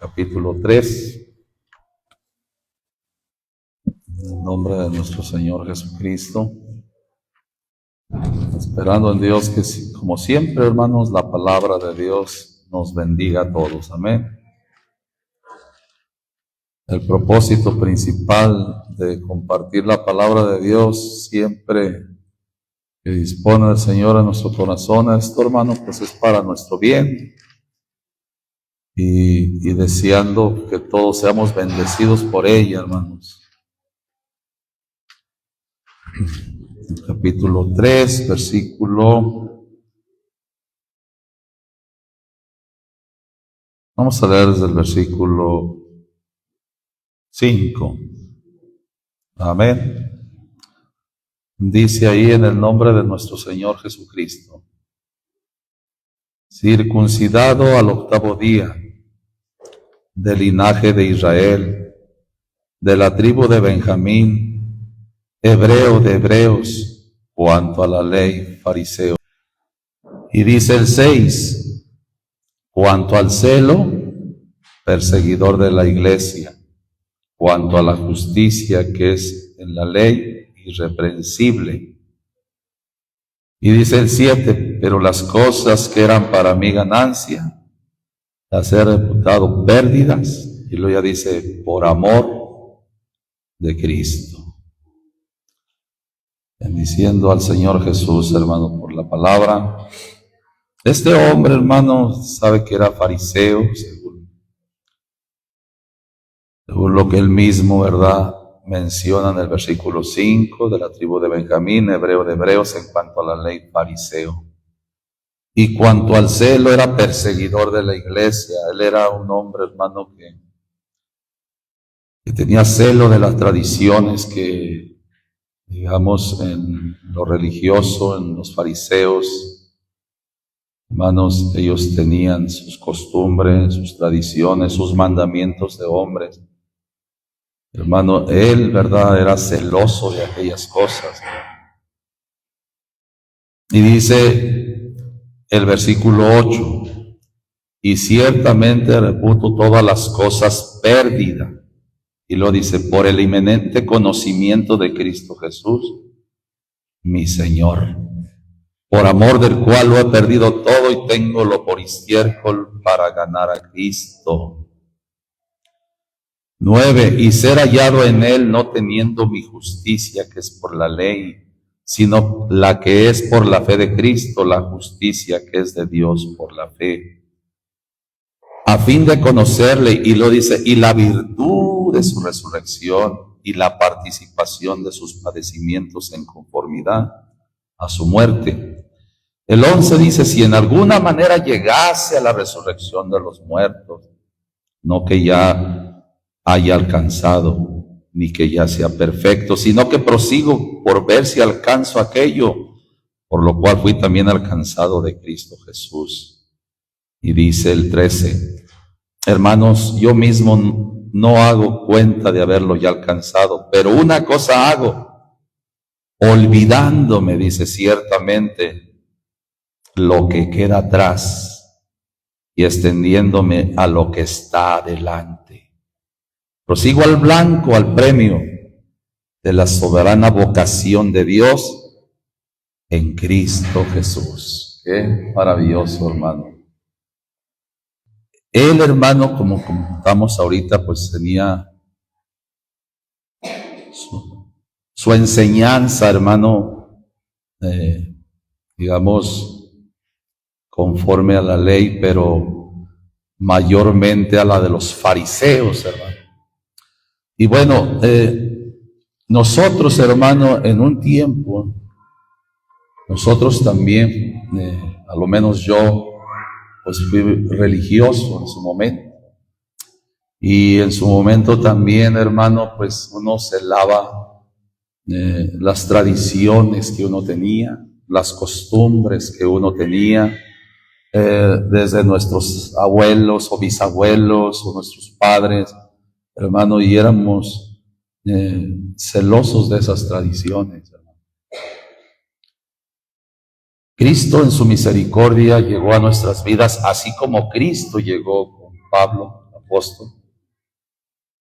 Capítulo 3. En el nombre de nuestro Señor Jesucristo, esperando en Dios que, como siempre, hermanos, la palabra de Dios nos bendiga a todos. Amén. El propósito principal de compartir la palabra de Dios siempre que dispone el Señor a nuestro corazón, esto, hermano, pues es para nuestro bien. Y deseando que todos seamos bendecidos por ella, hermanos. Capítulo 3, versículo... Vamos a leer desde el versículo 5. Amén. Dice ahí en el nombre de nuestro Señor Jesucristo: circuncidado al 8º día, del linaje de Israel, de la tribu de Benjamín, hebreo de hebreos, cuanto a la ley, fariseo. Y dice el 6, cuanto al celo, perseguidor de la iglesia, cuanto a la justicia que es en la ley, irreprensible. Y dice el 7, pero las cosas que eran para mí ganancia, las he reputado pérdidas, y luego ya dice, por amor de Cristo. Bendiciendo al Señor Jesús, hermano, por la palabra. Este hombre, hermano, sabe que era fariseo, según lo que él mismo, ¿verdad?, menciona en el versículo 5, de la tribu de Benjamín, hebreo de hebreos, en cuanto a la ley, fariseo. Y cuanto al celo, era perseguidor de la iglesia. Él era un hombre, hermano, que tenía celo de las tradiciones que, digamos, en lo religioso, en los fariseos, hermanos, ellos tenían sus costumbres, sus tradiciones, sus mandamientos de hombres. Hermano, él, ¿verdad?, era celoso de aquellas cosas. Y dice el versículo 8, y ciertamente reputo todas las cosas pérdidas. Y lo dice, por el inminente conocimiento de Cristo Jesús, mi Señor, por amor del cual lo he perdido todo y tengo por estiércol para ganar a Cristo. 9, y ser hallado en él, no teniendo mi justicia, que es por la ley, sino la que es por la fe de Cristo, la justicia que es de Dios por la fe, a fin de conocerle, y lo dice, y la virtud de su resurrección, y la participación de sus padecimientos en conformidad a su muerte. El 11 dice, si en alguna manera llegase a la resurrección de los muertos, no que ya haya alcanzado, ni que ya sea perfecto, sino que prosigo por ver si alcanzo aquello, por lo cual fui también alcanzado de Cristo Jesús. Y dice el 13, hermanos, yo mismo no hago cuenta de haberlo ya alcanzado, pero una cosa hago, olvidándome, dice, ciertamente lo que queda atrás y extendiéndome a lo que está adelante. Prosigo al blanco, al premio de la soberana vocación de Dios en Cristo Jesús. Qué maravilloso, hermano. Él, hermano, como comentamos ahorita, pues tenía su enseñanza, hermano, digamos, conforme a la ley, pero mayormente a la de los fariseos, hermano. Y bueno, nosotros, hermano, en un tiempo, nosotros también, a lo menos yo, pues fui religioso en su momento. Y en su momento también, hermano, pues uno celaba las tradiciones que uno tenía, las costumbres que uno tenía, desde nuestros abuelos o bisabuelos o nuestros padres, hermano, y éramos celosos de esas tradiciones, hermano. Cristo en su misericordia llegó a nuestras vidas, así como Cristo llegó con Pablo, apóstol,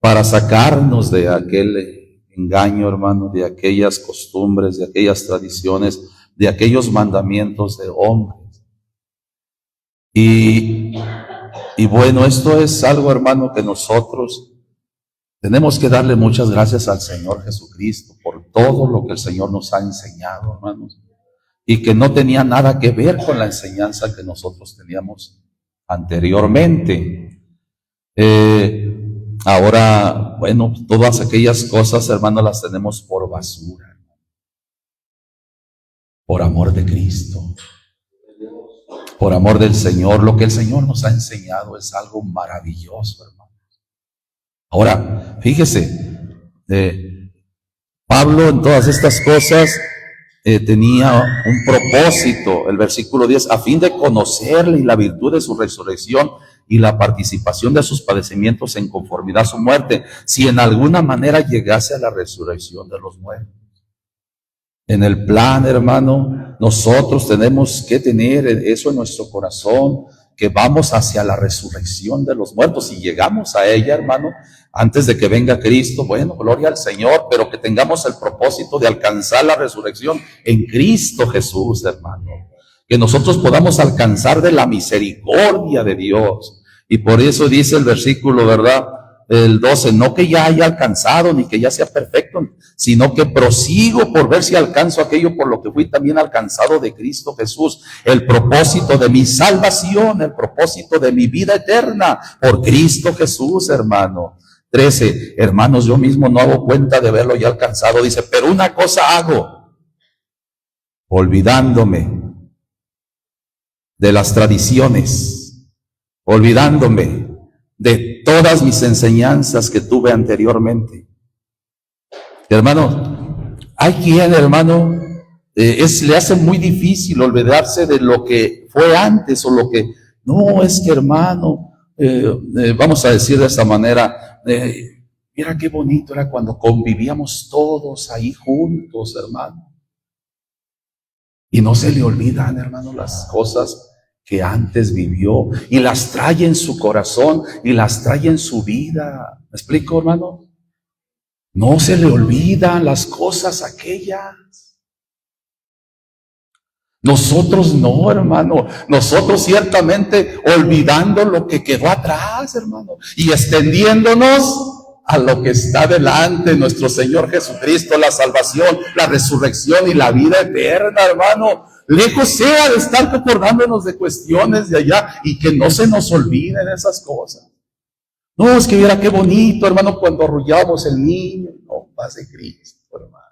para sacarnos de aquel engaño, hermano, de aquellas costumbres, de aquellas tradiciones, de aquellos mandamientos de hombres. Y bueno, esto es algo, hermano, que nosotros tenemos que darle muchas gracias al Señor Jesucristo por todo lo que el Señor nos ha enseñado, hermanos, y que no tenía nada que ver con la enseñanza que nosotros teníamos anteriormente. Ahora, bueno, todas aquellas cosas, hermano, las tenemos por basura, por amor de Cristo, por amor del Señor. Lo que el Señor nos ha enseñado es algo maravilloso, hermano. Ahora, fíjese, Pablo en todas estas cosas tenía un propósito, el versículo 10, a fin de conocerle y la virtud de su resurrección y la participación de sus padecimientos en conformidad a su muerte, si en alguna manera llegase a la resurrección de los muertos. En el plan, hermano, nosotros tenemos que tener eso en nuestro corazón, que vamos hacia la resurrección de los muertos. Si llegamos a ella, hermano, antes de que venga Cristo, bueno, gloria al Señor, pero que tengamos el propósito de alcanzar la resurrección en Cristo Jesús, hermano. Que nosotros podamos alcanzar de la misericordia de Dios. Y por eso dice el versículo, ¿verdad? El 12, no que ya haya alcanzado, ni que ya sea perfecto, sino que prosigo por ver si alcanzo aquello por lo que fui también alcanzado de Cristo Jesús, el propósito de mi salvación, el propósito de mi vida eterna, por Cristo Jesús, hermano. 13, hermanos, yo mismo no hago cuenta de verlo ya alcanzado, dice, pero una cosa hago, olvidándome de las tradiciones, olvidándome de todas mis enseñanzas que tuve anteriormente. Hermano, hay quien, hermano, le hace muy difícil olvidarse de lo que fue antes o lo que, no, es que hermano, vamos a decir de esta manera, mira qué bonito era cuando convivíamos todos ahí juntos, hermano. Y no se le olvidan, hermano, las cosas que antes vivió y las trae en su corazón y las trae en su vida. ¿Me explico, hermano? No se le olvidan las cosas aquellas. Nosotros no, hermano. Nosotros ciertamente olvidando lo que quedó atrás, hermano, y extendiéndonos a lo que está delante, nuestro Señor Jesucristo, la salvación, la resurrección y la vida eterna, hermano. Lejos sea de estar recordándonos de cuestiones de allá y que no se nos olviden esas cosas. No, es que mira qué bonito, hermano, cuando arrullábamos el niño, no, paz de Cristo, hermano.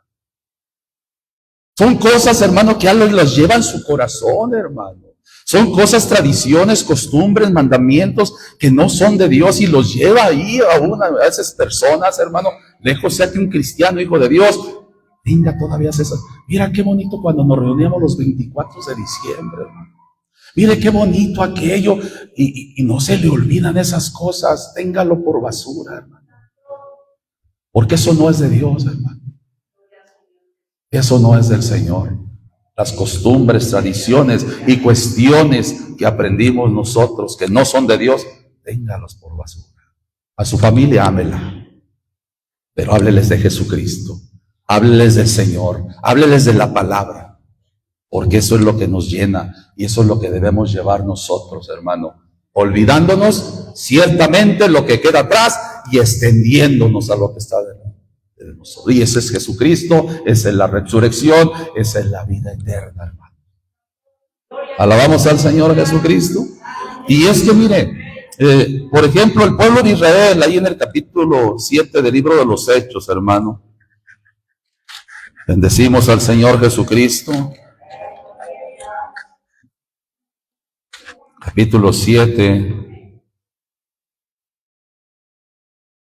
Son cosas, hermano, que alguien los lleva en su corazón, hermano. Son cosas, tradiciones, costumbres, mandamientos que no son de Dios y los lleva ahí a esas personas, hermano. Lejos sea que un cristiano, hijo de Dios, venga todavía esas. Mira qué bonito cuando nos reuníamos los 24 de diciembre, hermano. Mire qué bonito aquello. Y no se le olvidan esas cosas. Téngalo por basura, hermano. Porque eso no es de Dios, hermano. Eso no es del Señor. Las costumbres, tradiciones y cuestiones que aprendimos nosotros que no son de Dios, téngalos por basura. A su familia ámela, pero hábleles de Jesucristo, hábleles del Señor, hábleles de la palabra, porque eso es lo que nos llena y eso es lo que debemos llevar nosotros, hermano, olvidándonos ciertamente lo que queda atrás y extendiéndonos a lo que está delante. Y ese es Jesucristo, esa es la resurrección, esa es la vida eterna, hermano. Alabamos al Señor Jesucristo. Y es que mire, por ejemplo, el pueblo de Israel, ahí en el capítulo 7 del libro de los Hechos, hermano, bendecimos al Señor Jesucristo. Capítulo 7.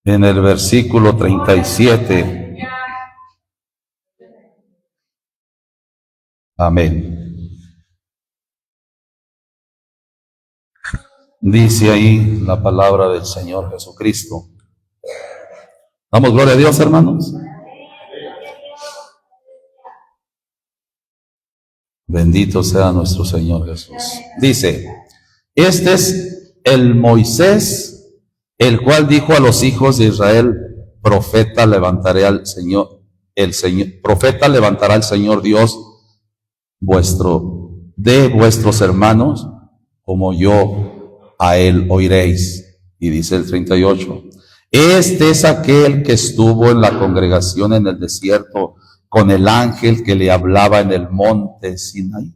En el versículo 37. Amén. Dice ahí la palabra del Señor Jesucristo. Damos gloria a Dios, hermanos. Bendito sea nuestro Señor Jesús. Dice, este es el Moisés el cual dijo a los hijos de Israel, profeta levantará el Señor Dios vuestro, de vuestros hermanos, como yo a él oiréis. Y dice el 38, este es aquel que estuvo en la congregación en el desierto con el ángel que le hablaba en el monte Sinaí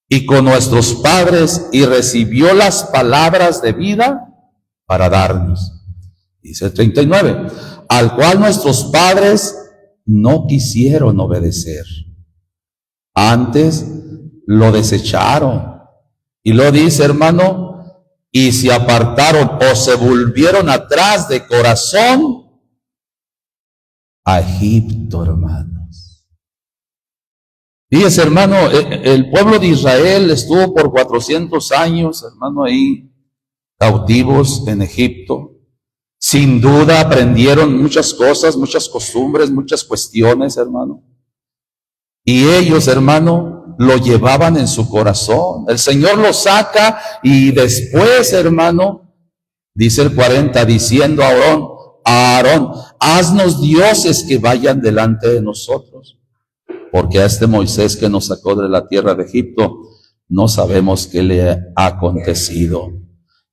y con nuestros padres, y recibió las palabras de vida para darnos. Dice el 39, al cual nuestros padres no quisieron obedecer, antes lo desecharon. Y lo dice, hermano, y se apartaron o se volvieron atrás de corazón a Egipto, hermanos. Fíjese, hermano, el pueblo de Israel estuvo por 400 años, hermano, ahí cautivos en Egipto. Sin duda aprendieron muchas cosas, muchas costumbres, muchas cuestiones, hermano. Y ellos, hermano, lo llevaban en su corazón. El Señor lo saca y después, hermano, dice el 40, diciendo a Aarón, haznos dioses que vayan delante de nosotros. Porque a este Moisés que nos sacó de la tierra de Egipto, no sabemos qué le ha acontecido.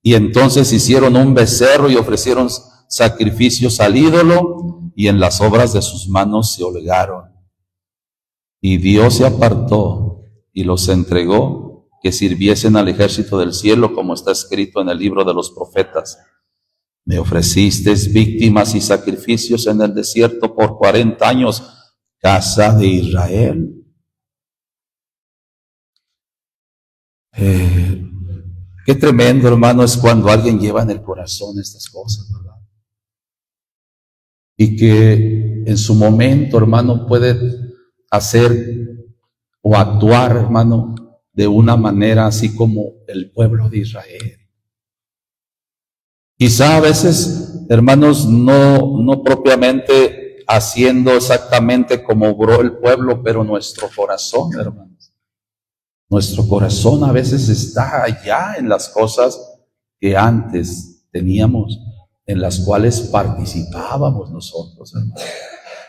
Y entonces hicieron un becerro y ofrecieron sacrificios al ídolo, y en las obras de sus manos se holgaron. Y Dios se apartó y los entregó que sirviesen al ejército del cielo, como está escrito en el libro de los profetas. Me ofrecisteis víctimas y sacrificios en el desierto por 40 años, casa de Israel. Qué tremendo, hermano, es cuando alguien lleva en el corazón estas cosas, ¿verdad? Y que en su momento, hermano, puede hacer o actuar, hermano, de una manera así como el pueblo de Israel. Quizá a veces, hermanos, no propiamente haciendo exactamente como obró el pueblo, pero nuestro corazón, hermanos, nuestro corazón a veces está allá en las cosas que antes teníamos, en las cuales participábamos nosotros, hermanos.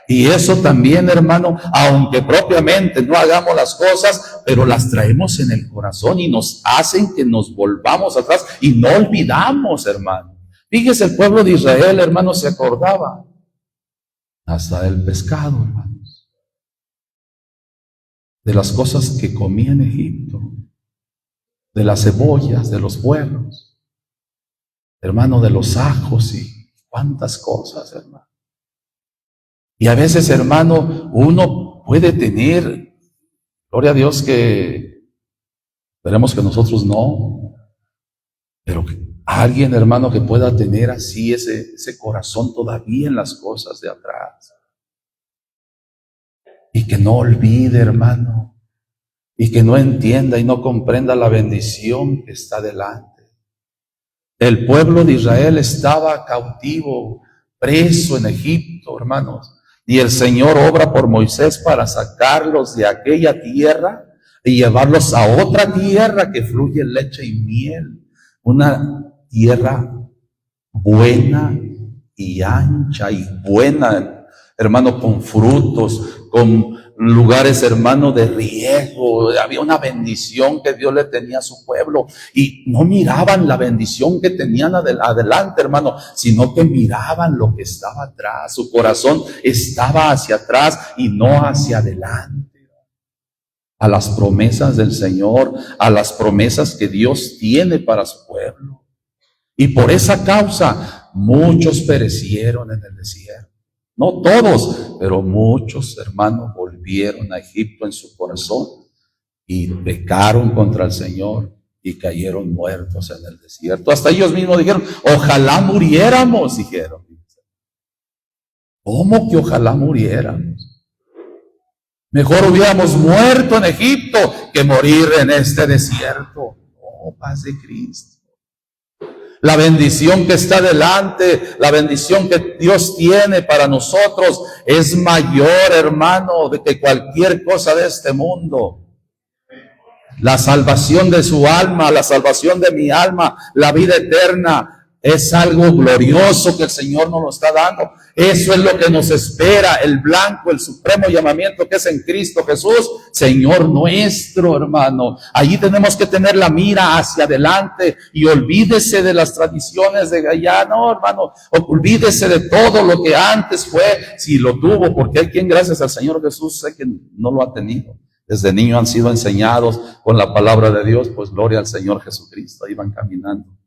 Y eso también, hermano, aunque propiamente no hagamos las cosas, pero las traemos en el corazón y nos hacen que nos volvamos atrás y no olvidamos, hermano. Fíjese, el pueblo de Israel, hermano, se acordaba hasta del pescado, hermanos, de las cosas que comía en Egipto, de las cebollas, de los puerros, hermano, de los ajos y cuántas cosas, hermano. Y a veces, hermano, uno puede tener, gloria a Dios que, esperemos que nosotros no, pero que alguien, hermano, que pueda tener así ese corazón todavía en las cosas de atrás. Y que no olvide, hermano, y que no entienda y no comprenda la bendición que está delante. El pueblo de Israel estaba cautivo, preso en Egipto, hermanos. Y el Señor obra por Moisés para sacarlos de aquella tierra y llevarlos a otra tierra que fluye leche y miel. Una tierra buena y ancha y buena, hermano, con frutos, con lugares, hermano, de riego. Había una bendición que Dios le tenía a su pueblo y no miraban la bendición que tenían adelante, hermano, sino que miraban lo que estaba atrás. Su corazón estaba hacia atrás y no hacia adelante, a las promesas del Señor, a las promesas que Dios tiene para su pueblo. Y por esa causa muchos perecieron en el desierto. No todos, pero muchos, hermanos, volvieron a Egipto en su corazón y pecaron contra el Señor y cayeron muertos en el desierto. Hasta ellos mismos dijeron, ojalá muriéramos, dijeron. ¿Cómo que ojalá muriéramos? Mejor hubiéramos muerto en Egipto que morir en este desierto. Oh, paz de Cristo. La bendición que está delante, la bendición que Dios tiene para nosotros es mayor, hermano, de que cualquier cosa de este mundo. La salvación de su alma, la salvación de mi alma, la vida eterna, Es algo glorioso que el Señor nos lo está dando. Eso es lo que nos espera, el blanco, el supremo llamamiento que es en Cristo Jesús, Señor nuestro, hermano. Allí tenemos que tener la mira hacia adelante y olvídese de las tradiciones de allá. No, hermano, olvídese de todo lo que antes fue, si lo tuvo, porque hay quien, gracias al Señor Jesús, sé que no lo ha tenido. Desde niño han sido enseñados con la palabra de Dios, pues gloria al Señor Jesucristo, ahí van caminando.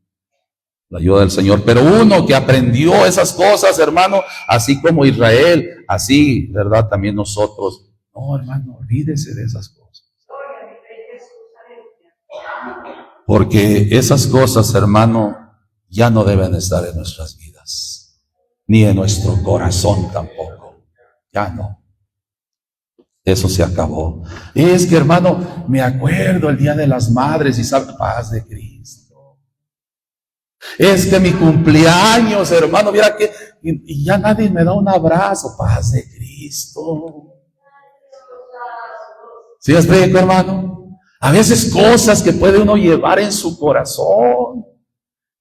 La ayuda del Señor, pero uno que aprendió esas cosas, hermano, así como Israel, así, ¿verdad? También nosotros. No, hermano, olvídese de esas cosas. Porque esas cosas, hermano, ya no deben estar en nuestras vidas, ni en nuestro corazón tampoco. Ya no. Eso se acabó. Es que, hermano, me acuerdo el Día de las Madres y sabe, paz de Cristo. Es que mi cumpleaños, hermano, mira que y ya nadie me da un abrazo, paz de Cristo. ¿Sí me explico, hermano? A veces cosas que puede uno llevar en su corazón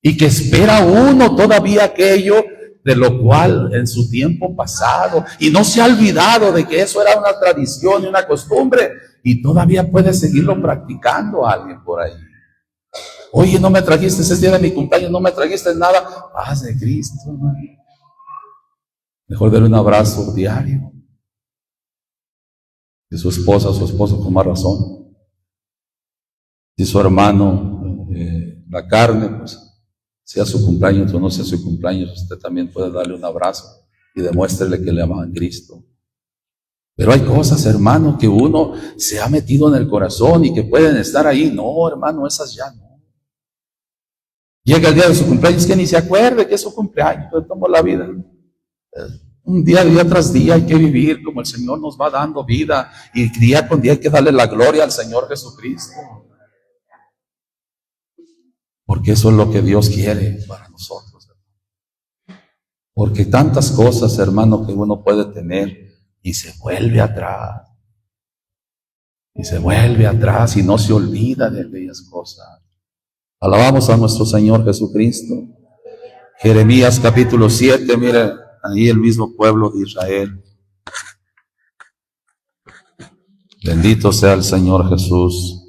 y que espera uno todavía aquello de lo cual en su tiempo pasado, y no se ha olvidado de que eso era una tradición y una costumbre, y todavía puede seguirlo practicando a alguien por ahí. Oye, no me trajiste ese día de mi cumpleaños, no me trajiste nada. Paz de Cristo, hermano. Mejor darle un abrazo diario. De su esposa, su esposo con más razón. Si su hermano, la carne, pues, sea su cumpleaños o no sea su cumpleaños, usted también puede darle un abrazo y demuéstrele que le ama a Cristo. Pero hay cosas, hermano, que uno se ha metido en el corazón y que pueden estar ahí. No, hermano, esas ya no. Llega el día de su cumpleaños que ni se acuerde que es su cumpleaños, pues tomó la vida. Un día tras día hay que vivir como el Señor nos va dando vida, y día con día hay que darle la gloria al Señor Jesucristo. Porque eso es lo que Dios quiere para nosotros. Porque tantas cosas, hermano, que uno puede tener y se vuelve atrás. Y se vuelve atrás y no se olvida de aquellas cosas. Alabamos a nuestro Señor Jesucristo. Jeremías capítulo 7, mire, ahí el mismo pueblo de Israel. Bendito sea el Señor Jesús.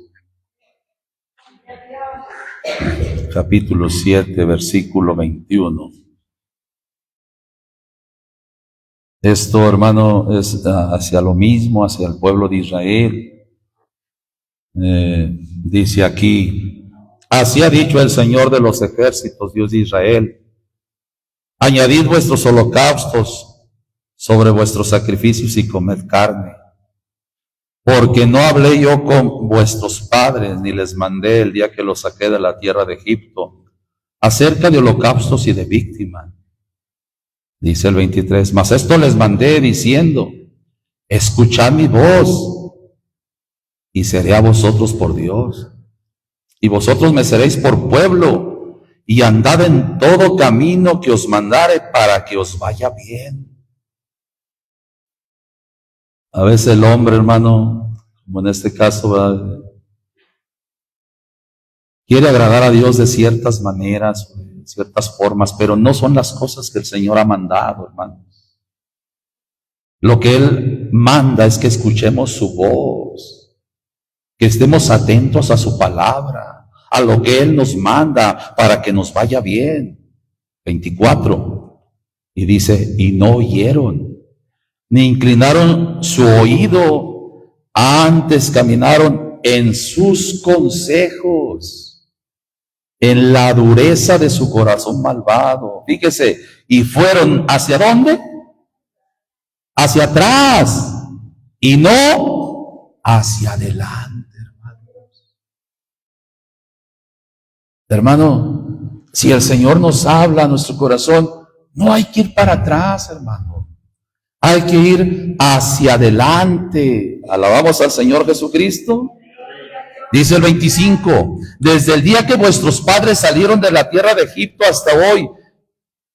Capítulo 7, versículo 21. Esto, hermano, es hacia lo mismo, hacia el pueblo de Israel. Dice aquí: así ha dicho el Señor de los ejércitos, Dios de Israel: añadid vuestros holocaustos sobre vuestros sacrificios y comed carne. Porque no hablé yo con vuestros padres, ni les mandé el día que los saqué de la tierra de Egipto, acerca de holocaustos y de víctimas. Dice el 23, mas esto les mandé diciendo: escuchad mi voz, y seré a vosotros por Dios, y vosotros me seréis por pueblo, y andad en todo camino que os mandare, para que os vaya bien. A veces el hombre, hermano, como en este caso, ¿verdad?, quiere agradar a Dios de ciertas maneras, de ciertas formas, pero no son las cosas que el Señor ha mandado, hermano. Lo que Él manda es que escuchemos su voz, que estemos atentos a su palabra, a lo que Él nos manda para que nos vaya bien. 24. Y dice: y no oyeron, ni inclinaron su oído, antes caminaron en sus consejos, en la dureza de su corazón malvado. Fíjese, y fueron ¿hacia dónde? Hacia atrás, y no hacia adelante, hermanos. Hermano, si el Señor nos habla a nuestro corazón, no hay que ir para atrás, hermano. Hay que ir hacia adelante. Alabamos al Señor Jesucristo. Dice el 25, desde el día que vuestros padres salieron de la tierra de Egipto hasta hoy,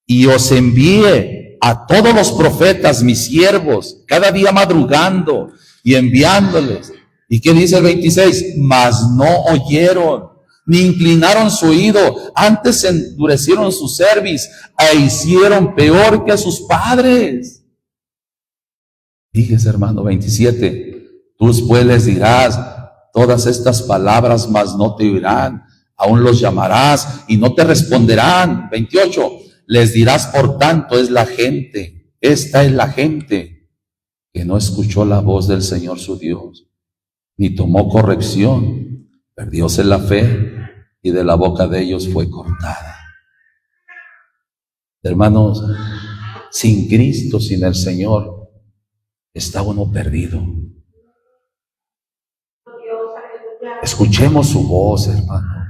y os envié a todos los profetas, mis siervos, cada día madrugando y enviándoles. ¿Y qué dice el 26? Mas no oyeron, ni inclinaron su oído, antes endurecieron su cerviz e hicieron peor que a sus padres. Fíjese, hermano, 27, tú pues les dirás todas estas palabras, mas no te oirán, aún los llamarás y no te responderán. 28, les dirás, por tanto, esta es la gente que no escuchó la voz del Señor su Dios, ni tomó corrección, perdióse la fe, y de la boca de ellos fue cortada. Hermanos, sin Cristo, sin el Señor, está uno perdido. Escuchemos su voz, hermanos.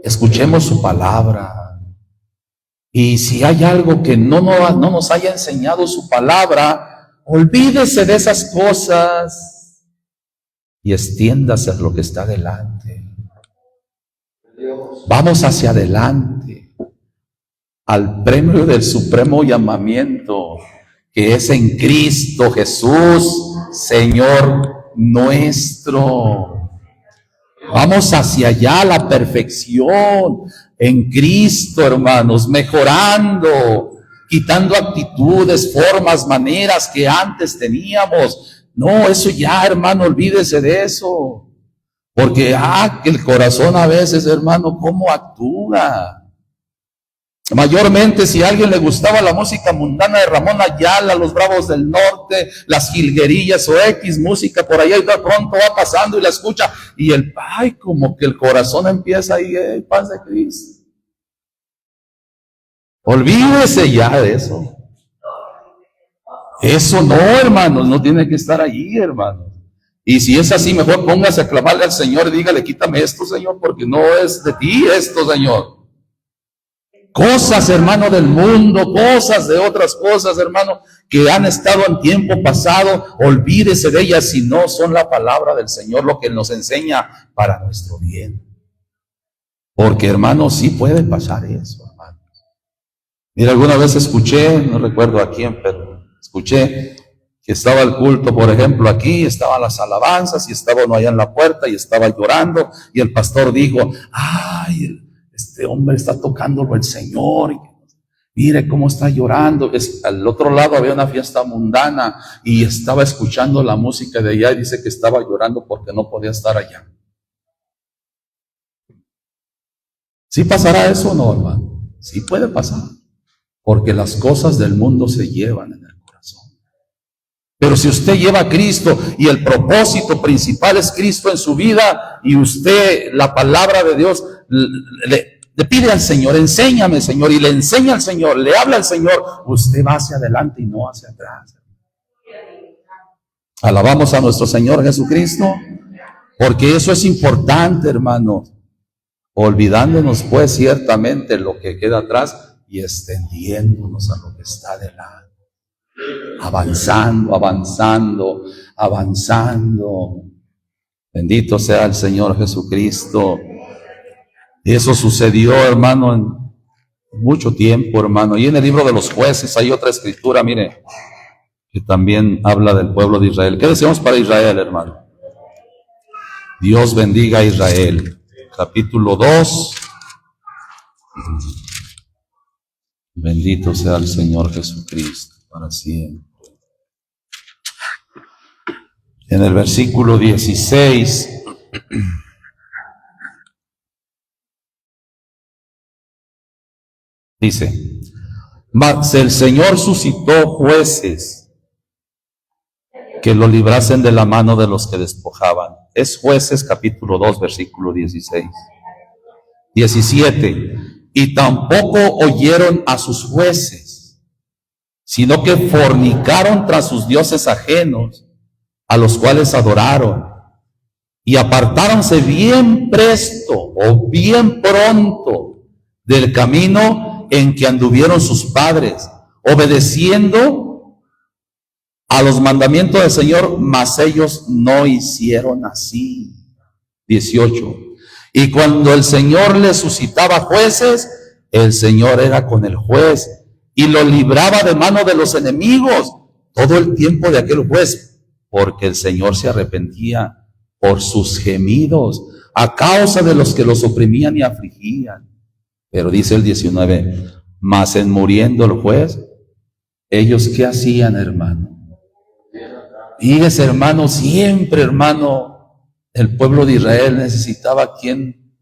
Escuchemos su palabra. Y si hay algo que no nos haya enseñado su palabra, olvídese de esas cosas y extiéndase a lo que está delante. Vamos hacia adelante al premio del supremo llamamiento, que es en Cristo Jesús, Señor nuestro. Vamos hacia allá, la perfección en Cristo, hermanos, mejorando, quitando actitudes, formas, maneras que antes teníamos. No, eso ya, hermano, olvídese de eso. Porque, el corazón a veces, hermano, ¿cómo actúa? Mayormente, si a alguien le gustaba la música mundana de Ramón Ayala, los Bravos del Norte, las Jilguerillas o X música por allá, y de pronto va pasando y la escucha, y como que el corazón empieza ahí, paz de Cristo. Olvídese ya de eso. Eso no, hermanos, no tiene que estar allí, hermanos. Y si es así, mejor póngase a clamarle al Señor y dígale, quítame esto, Señor, porque no es de ti esto, Señor. Cosas, hermano, del mundo, cosas de otras cosas, hermano, que han estado en tiempo pasado, olvídese de ellas si no son la palabra del Señor, lo que nos enseña para nuestro bien. Porque, hermano, sí puede pasar eso, hermano. Mira, alguna vez escuché, no recuerdo a quién, pero escuché que estaba el culto, por ejemplo, aquí, estaban las alabanzas y estaba uno allá en la puerta y estaba llorando y el pastor dijo, este hombre está tocándolo el Señor, y mire cómo está llorando. Al otro lado había una fiesta mundana y estaba escuchando la música de allá y dice que estaba llorando porque no podía estar allá. ¿Sí pasará eso o no, hermano? Sí puede pasar, porque las cosas del mundo se llevan en el corazón. Pero si usted lleva a Cristo y el propósito principal es Cristo en su vida, y usted, la palabra de Dios, le pide al Señor, enséñame, Señor, y le enseña al Señor, le habla al Señor, usted va hacia adelante y no hacia atrás. Alabamos a nuestro Señor Jesucristo, porque eso es importante, hermano. Olvidándonos pues ciertamente lo que queda atrás y extendiéndonos a lo que está delante. Avanzando, avanzando, avanzando. Bendito sea el Señor Jesucristo. Y eso sucedió, hermano, en mucho tiempo, hermano. Y en el libro de los Jueces hay otra escritura, mire, que también habla del pueblo de Israel. ¿Qué deseamos para Israel, hermano? Dios bendiga a Israel. Capítulo 2. Bendito sea el Señor Jesucristo para siempre. En el versículo 16 dice, mas el Señor suscitó jueces que lo librasen de la mano de los que despojaban. Es Jueces capítulo 2, versículo 16. 17. Y tampoco oyeron a sus jueces, sino que fornicaron tras sus dioses ajenos, a los cuales adoraron, y apartáronse bien presto o bien pronto del camino en que anduvieron sus padres, obedeciendo a los mandamientos del Señor, mas ellos no hicieron así. 18. Y cuando el Señor les suscitaba jueces, el Señor era con el juez y lo libraba de mano de los enemigos todo el tiempo de aquel juez, porque el Señor se arrepentía por sus gemidos, a causa de los que los oprimían y afligían. Pero dice el 19, mas en muriendo el juez, ellos ¿qué hacían, hermano? Fíjese, hermano, siempre, hermano, el pueblo de Israel necesitaba quien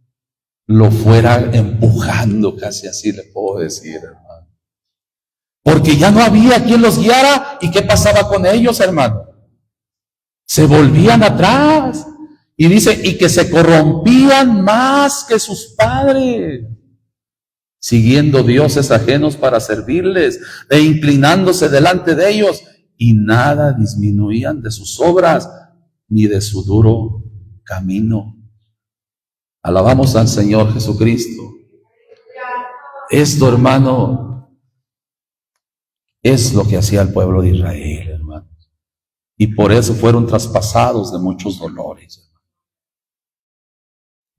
lo fuera empujando, casi así le puedo decir, hermano. Porque ya no había quien los guiara. ¿Y qué pasaba con ellos, hermano? Se volvían atrás. Y dice, y que se corrompían más que sus padres, siguiendo dioses ajenos para servirles, e inclinándose delante de ellos, y nada disminuían de sus obras, ni de su duro camino. Alabamos al Señor Jesucristo. Esto, hermano, es lo que hacía el pueblo de Israel, hermano. Y por eso fueron traspasados de muchos dolores.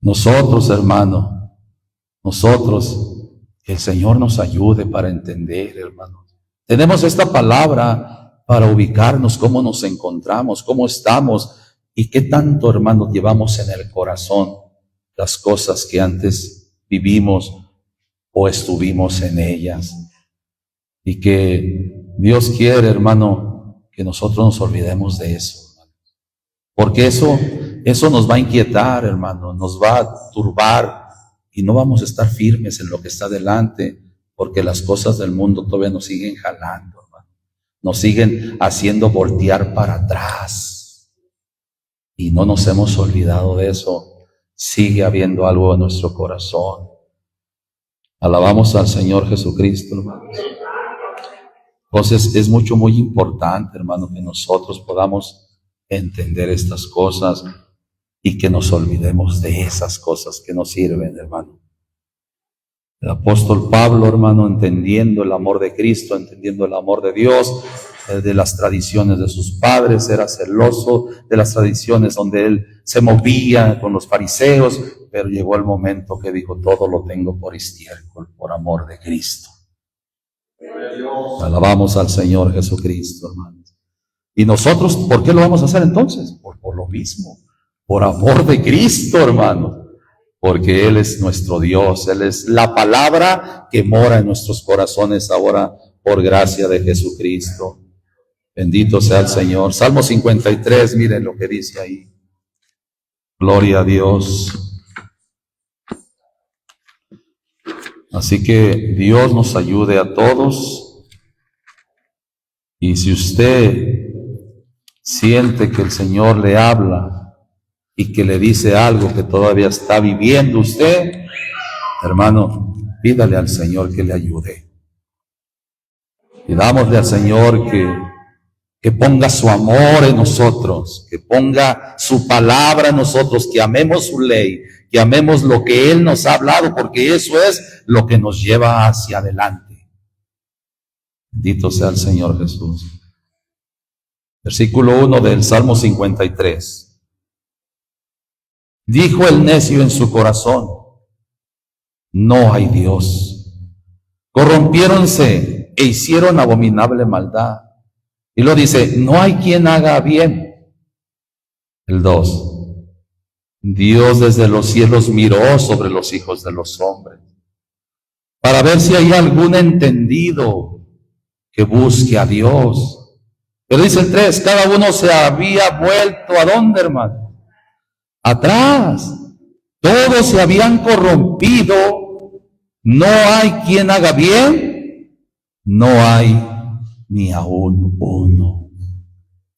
Nosotros, hermano, que el Señor nos ayude para entender, hermano. Tenemos esta palabra para ubicarnos, cómo nos encontramos, cómo estamos y qué tanto, hermano, llevamos en el corazón las cosas que antes vivimos o estuvimos en ellas. Y que Dios quiere, hermano, que nosotros nos olvidemos de eso, hermano. Porque eso nos va a inquietar, hermano, nos va a turbar y no vamos a estar firmes en lo que está delante, porque las cosas del mundo todavía nos siguen jalando, hermano. Nos siguen haciendo voltear para atrás. Y no nos hemos olvidado de eso. Sigue habiendo algo en nuestro corazón. Alabamos al Señor Jesucristo, hermanos. Entonces es muy importante, hermano, que nosotros podamos entender estas cosas y que nos olvidemos de esas cosas que nos sirven, hermano. El apóstol Pablo, hermano, entendiendo el amor de Cristo, entendiendo el amor de Dios, de las tradiciones de sus padres, era celoso de las tradiciones donde él se movía con los fariseos, pero llegó el momento que dijo, todo lo tengo por estiércol, por amor de Cristo. Alabamos al Señor Jesucristo, hermanos. ¿Y nosotros por qué lo vamos a hacer entonces? Por lo mismo, por amor de Cristo, hermano. Porque Él es nuestro Dios, Él es la palabra que mora en nuestros corazones ahora por gracia de Jesucristo. Bendito sea el Señor. Salmo 53, miren lo que dice ahí. Gloria a Dios. Así que Dios nos ayude a todos. Y si usted siente que el Señor le habla y que le dice algo que todavía está viviendo usted, hermano, pídale al Señor que le ayude. Pidámosle al Señor que ponga su amor en nosotros, que ponga su palabra en nosotros, que amemos su ley, que amemos lo que Él nos ha hablado, porque eso es lo que nos lleva hacia adelante. Bendito sea el Señor Jesús. Versículo 1 del Salmo 53. Dijo el necio en su corazón, no hay Dios. Corrompiéronse e hicieron abominable maldad. Y lo dice, no hay quien haga bien. El 2. Dios desde los cielos miró sobre los hijos de los hombres, para ver si hay algún entendido que busque a Dios. Pero dice el 3, cada uno se había vuelto, ¿a dónde, hermano? Atrás. Todos se habían corrompido. No hay quien haga bien. No hay ni aún uno.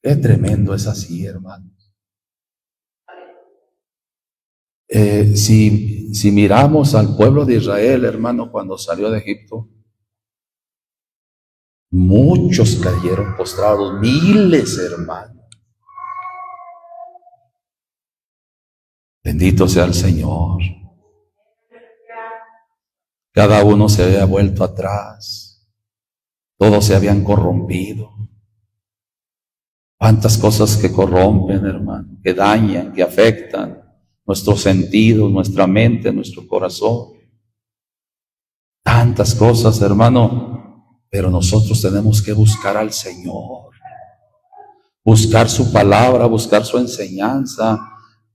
Qué tremendo es así, hermano. Si miramos al pueblo de Israel, hermano, cuando salió de Egipto, muchos cayeron postrados, miles, hermano. Bendito sea el Señor. Cada uno se había vuelto atrás. Todos se habían corrompido. Cuántas cosas que corrompen, hermano, que dañan, que afectan nuestros sentidos, nuestra mente, nuestro corazón. Tantas cosas, hermano, pero nosotros tenemos que buscar al Señor. Buscar su palabra, buscar su enseñanza.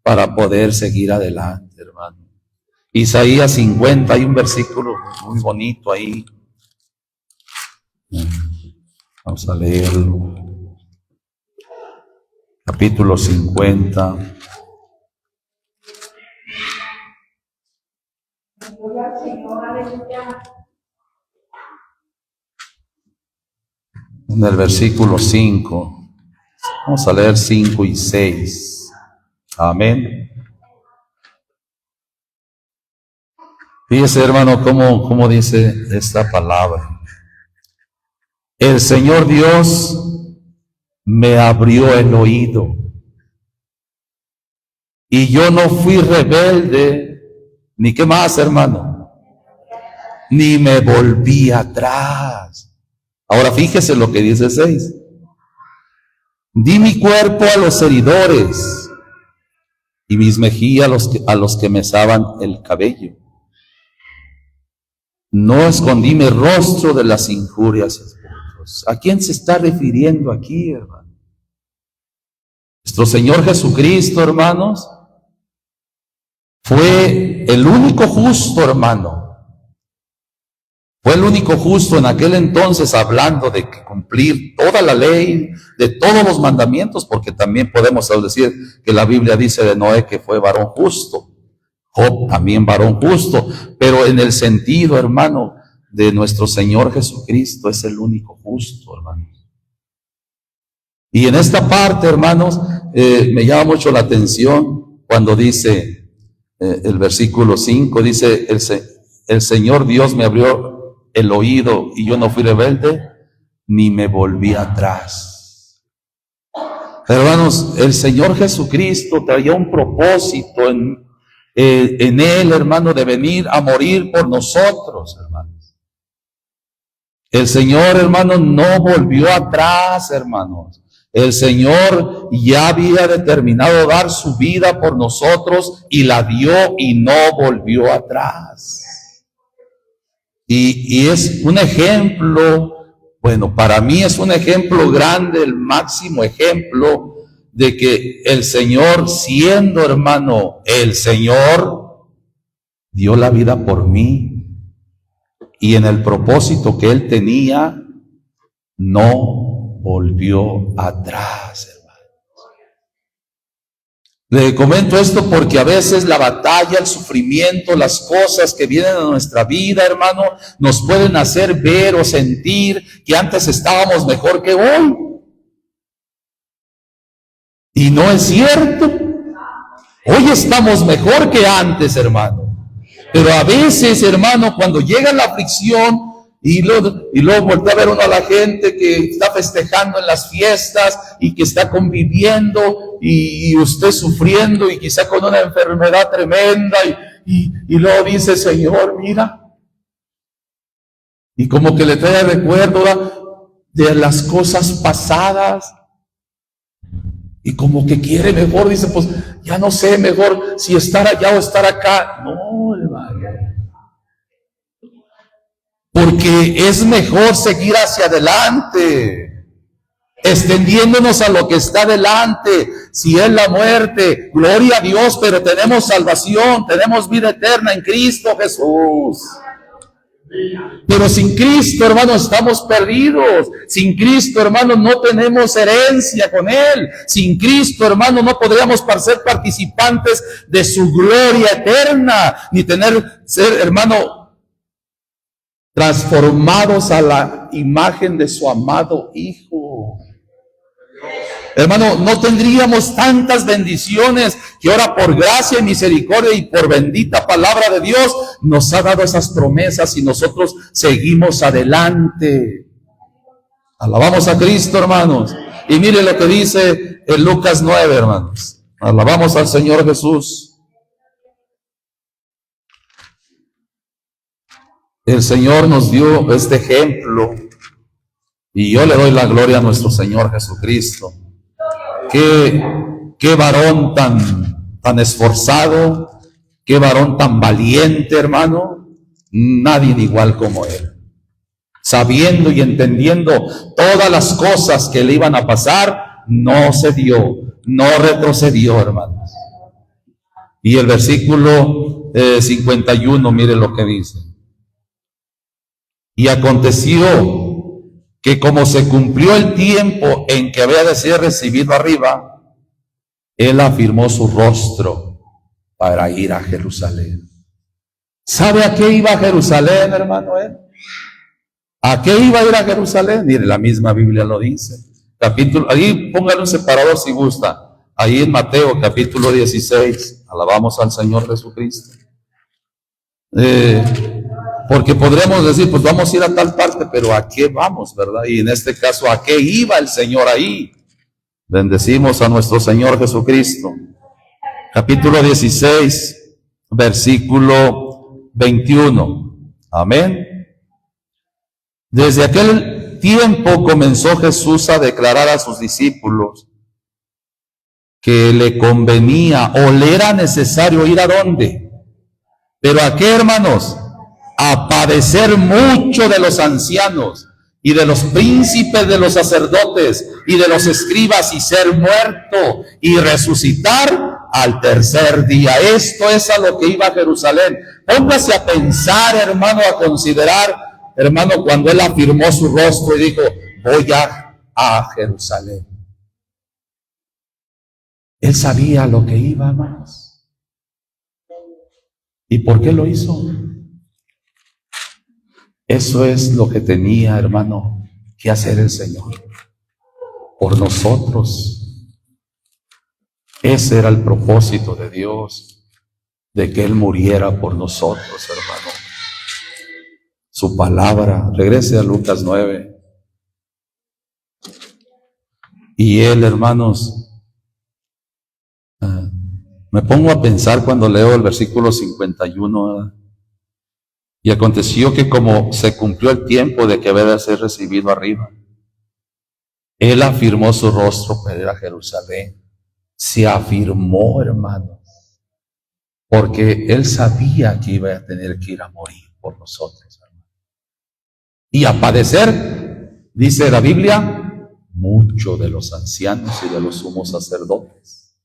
para poder seguir adelante, hermano. Isaías 50, hay un versículo muy bonito ahí. Vamos a leerlo. Capítulo 50. En el versículo 5. Vamos a leer 5 y 6. Amén. Fíjese, hermano, cómo dice esta palabra. El Señor Dios me abrió el oído y yo no fui rebelde, ni qué más, hermano, ni me volví atrás. Ahora fíjese lo que dice 6. Di mi cuerpo a los heridores y mis mejillas a los que mesaban el cabello. No escondí mi rostro de las injurias. ¿A quién se está refiriendo aquí, hermano? Nuestro Señor Jesucristo, hermanos, fue el único justo, hermano. Fue el único justo en aquel entonces, hablando de cumplir toda la ley, de todos los mandamientos, porque también podemos decir que la Biblia dice de Noé que fue varón justo. Job también varón justo, pero en el sentido, hermano, de nuestro Señor Jesucristo es el único justo, hermanos. Y en esta parte, hermanos, me llama mucho la atención cuando dice el versículo 5, dice, el Señor Dios me abrió el oído y yo no fui rebelde, ni me volví atrás. Hermanos, el Señor Jesucristo traía un propósito en Él, hermano, de venir a morir por nosotros, hermanos. El Señor, hermano, no volvió atrás, hermanos. El Señor ya había determinado dar su vida por nosotros y la dio y no volvió atrás. Y es un ejemplo, bueno, para mí es un ejemplo grande, el máximo ejemplo de que el Señor, siendo, hermano, el Señor, dio la vida por mí y en el propósito que Él tenía, no volvió atrás, hermano. Le comento esto porque a veces la batalla, el sufrimiento, las cosas que vienen a nuestra vida, hermano, nos pueden hacer ver o sentir que antes estábamos mejor que hoy. Y no es cierto. Hoy estamos mejor que antes, hermano. Pero a veces, hermano, cuando llega la aflicción, y luego voltea a ver uno a la gente que está festejando en las fiestas y que está conviviendo y usted sufriendo y quizá con una enfermedad tremenda y luego dice, Señor, mira, y como que le trae recuerdo, ¿verdad?, de las cosas pasadas y como que quiere mejor, dice, pues ya no sé, mejor si estar allá o estar acá. No, hermano. Porque es mejor seguir hacia adelante, extendiéndonos a lo que está delante. Si es la muerte, gloria a Dios, pero tenemos salvación, tenemos vida eterna en Cristo Jesús. Pero sin Cristo, hermano, estamos perdidos. Sin Cristo, hermano, no tenemos herencia con Él. Sin Cristo, hermano, no podríamos ser participantes de su gloria eterna, ni ser, hermano, transformados a la imagen de su amado Hijo. Hermano, no tendríamos tantas bendiciones que ahora por gracia y misericordia y por bendita palabra de Dios nos ha dado esas promesas y nosotros seguimos adelante. Alabamos a Cristo, hermanos. Y mire lo que dice en Lucas 9, hermanos. Alabamos al Señor Jesús. El Señor nos dio este ejemplo y yo le doy la gloria a nuestro Señor Jesucristo. Qué varón tan esforzado, qué varón tan valiente, hermano. Nadie igual como Él. Sabiendo y entendiendo todas las cosas que le iban a pasar, no cedió, no retrocedió, hermanos. Y el versículo 51, mire lo que dice. Y aconteció que como se cumplió el tiempo en que había de ser recibido arriba, él afirmó su rostro para ir a Jerusalén. ¿Sabe a qué iba a Jerusalén, hermano? ¿A qué iba a ir a Jerusalén? Mire, la misma Biblia lo dice. Capítulo, ahí póngale un separador si gusta. Ahí en Mateo, capítulo 16. Alabamos al Señor Jesucristo. Porque podremos decir, pues vamos a ir a tal parte, pero ¿a qué vamos, verdad? Y en este caso, ¿a qué iba el Señor ahí? Bendecimos a nuestro Señor Jesucristo. Capítulo 16, versículo 21. Amén. Desde aquel tiempo comenzó Jesús a declarar a sus discípulos que le convenía o le era necesario ir a dónde. ¿Pero a qué, hermanos? A padecer mucho de los ancianos y de los príncipes de los sacerdotes y de los escribas y ser muerto y resucitar al tercer día. Esto es a lo que iba a Jerusalén. Póngase a pensar, hermano, a considerar, hermano, cuando él afirmó su rostro y dijo, voy a Jerusalén. Él sabía lo que iba, hermanos. ¿Y por qué lo hizo? Eso es lo que tenía, hermano, que hacer el Señor por nosotros. Ese era el propósito de Dios, de que Él muriera por nosotros, hermano. Su palabra, regrese a Lucas 9. Y Él, hermanos, me pongo a pensar cuando leo el versículo 51. Y aconteció que como se cumplió el tiempo de que había de ser recibido arriba, él afirmó su rostro para ir a Jerusalén. Se afirmó, hermanos, porque él sabía que iba a tener que ir a morir por nosotros, hermanos. Y a padecer, dice la Biblia, mucho de los ancianos y de los sumos sacerdotes,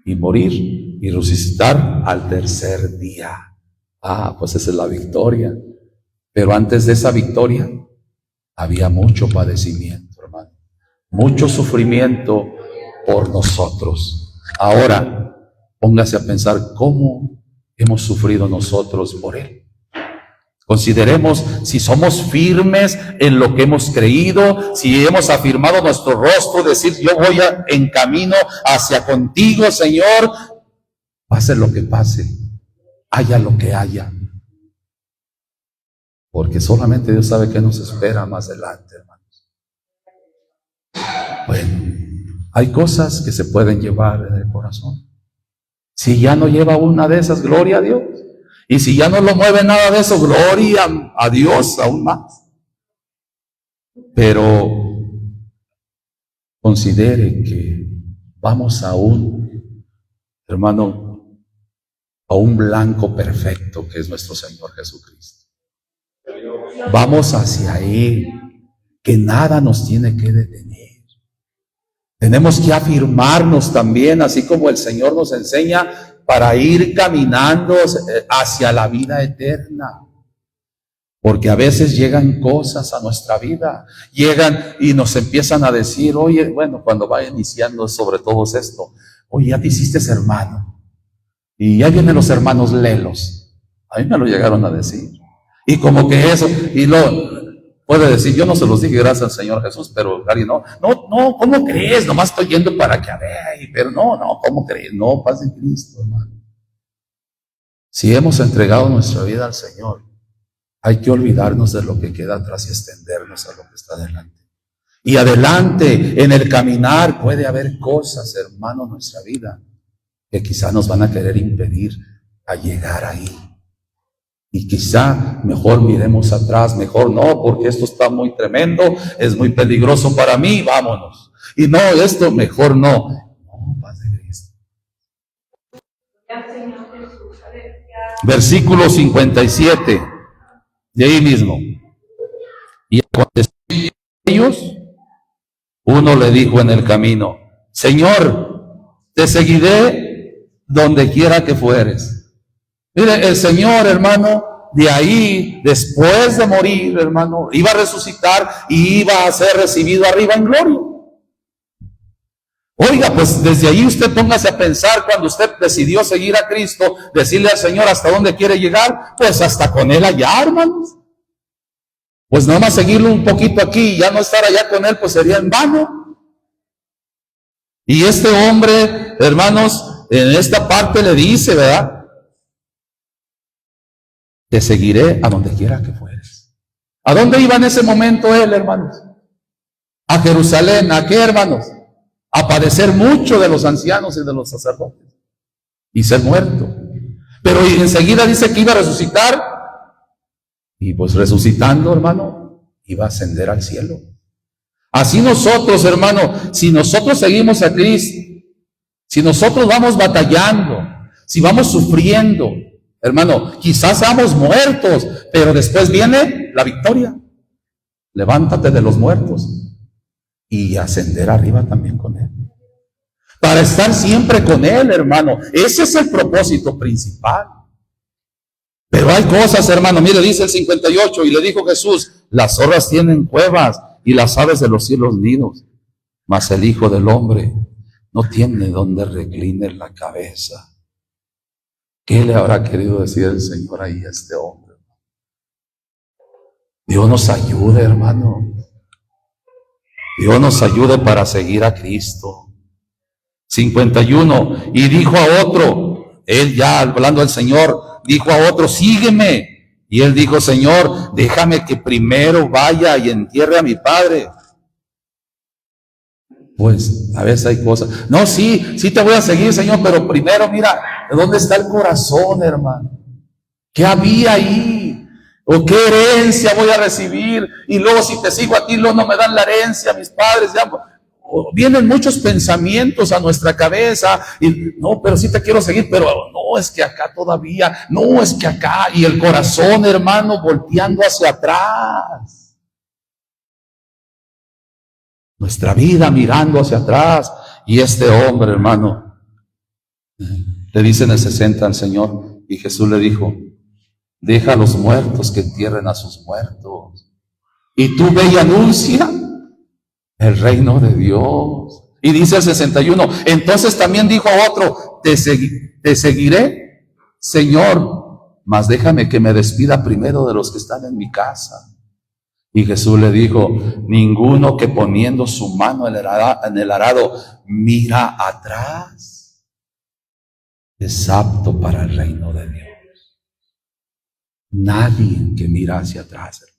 y morir y resucitar al tercer día. Pues esa es la victoria. Pero antes de esa victoria había mucho padecimiento, hermano. Mucho sufrimiento por nosotros. Ahora, póngase a pensar cómo hemos sufrido nosotros por Él. Consideremos si somos firmes en lo que hemos creído, si hemos afirmado nuestro rostro, decir yo voy en camino hacia contigo, Señor, pase lo que pase, haya lo que haya, porque solamente Dios sabe qué nos espera más adelante, hermanos. Bueno, hay cosas que se pueden llevar en el corazón. Si ya no lleva una de esas, gloria a Dios. Y si ya no lo mueve nada de eso, gloria a Dios aún más. Pero considere que vamos a hermano, a un blanco perfecto que es nuestro Señor Jesucristo. Vamos hacia Él, que nada nos tiene que detener. Tenemos que afirmarnos también, así como el Señor nos enseña, para ir caminando hacia la vida eterna. Porque a veces llegan cosas a nuestra vida, llegan y nos empiezan a decir, oye, bueno, cuando va iniciando sobre todo esto, oye, ya te hiciste hermano. Y ya vienen los hermanos lelos. A mí me lo llegaron a decir. Y como que eso, y puede decir, yo no se los dije gracias al Señor Jesús, pero alguien no, ¿cómo crees? Nomás estoy yendo para que a ver, pero no, ¿cómo crees? No, paz en Cristo, hermano. Si hemos entregado nuestra vida al Señor, hay que olvidarnos de lo que queda atrás y extendernos a lo que está adelante. Y adelante, en el caminar, puede haber cosas, hermano, en nuestra vida, que quizá nos van a querer impedir a llegar ahí. Y quizá mejor miremos atrás, mejor no, porque esto está muy tremendo, es muy peligroso para mí, vámonos. Y no, esto mejor no. No, paz de Cristo. Versículo 57, de ahí mismo. Y aconteció ellos, uno le dijo en el camino, Señor, te seguiré donde quiera que fueres. Mire, el Señor, hermano, de ahí, después de morir, hermano, iba a resucitar y iba a ser recibido arriba en gloria. Oiga, pues desde ahí usted póngase a pensar, cuando usted decidió seguir a Cristo, decirle al Señor hasta dónde quiere llegar, pues hasta con Él allá, hermanos. Pues nada más seguirlo un poquito aquí y ya no estar allá con Él, pues sería en vano. Y este hombre, hermanos, en esta parte le dice, ¿verdad? Te seguiré a donde quiera que fueres. ¿A dónde iba en ese momento él, hermanos? A Jerusalén. ¿A qué, hermanos? A padecer mucho de los ancianos y de los sacerdotes y ser muerto. Pero enseguida dice que iba a resucitar, y pues resucitando, hermano, iba a ascender al cielo. Así nosotros, hermano, si nosotros seguimos a Cristo, si nosotros vamos batallando, si vamos sufriendo, hermano, quizás seamos muertos, pero después viene la victoria. Levántate de los muertos y ascender arriba también con Él. Para estar siempre con Él, hermano. Ese es el propósito principal. Pero hay cosas, hermano. Mire, dice el 58, y le dijo Jesús: las zorras tienen cuevas y las aves de los cielos nidos, mas el Hijo del Hombre no tiene donde recline la cabeza. ¿Qué le habrá querido decir el Señor ahí a este hombre? Dios nos ayude, hermano. Dios nos ayude para seguir a Cristo. 51, y dijo a otro, él ya hablando al Señor, dijo a otro: sígueme. Y él dijo: Señor, déjame que primero vaya y entierre a mi padre. Pues a veces hay cosas. No, sí te voy a seguir, Señor, pero primero mira, ¿dónde está el corazón, hermano? ¿Qué había ahí? ¿O qué herencia voy a recibir? Y luego si te sigo a ti, luego no me dan la herencia, mis padres. Ya, vienen muchos pensamientos a nuestra cabeza. Y no, pero sí te quiero seguir, pero no, es que acá todavía, no, es que acá. Y el corazón, hermano, volteando hacia atrás. Nuestra vida mirando hacia atrás. Y este hombre, hermano, le dice en el 60 al Señor, y Jesús le dijo: deja a los muertos que entierren a sus muertos, y tú ve y anuncia el reino de Dios. Y dice el 61, entonces también dijo a otro: te seguiré, Señor, mas déjame que me despida primero de los que están en mi casa. Y Jesús le dijo: ninguno que poniendo su mano en el arado mira atrás es apto para el reino de Dios. Nadie que mira hacia atrás, hermano.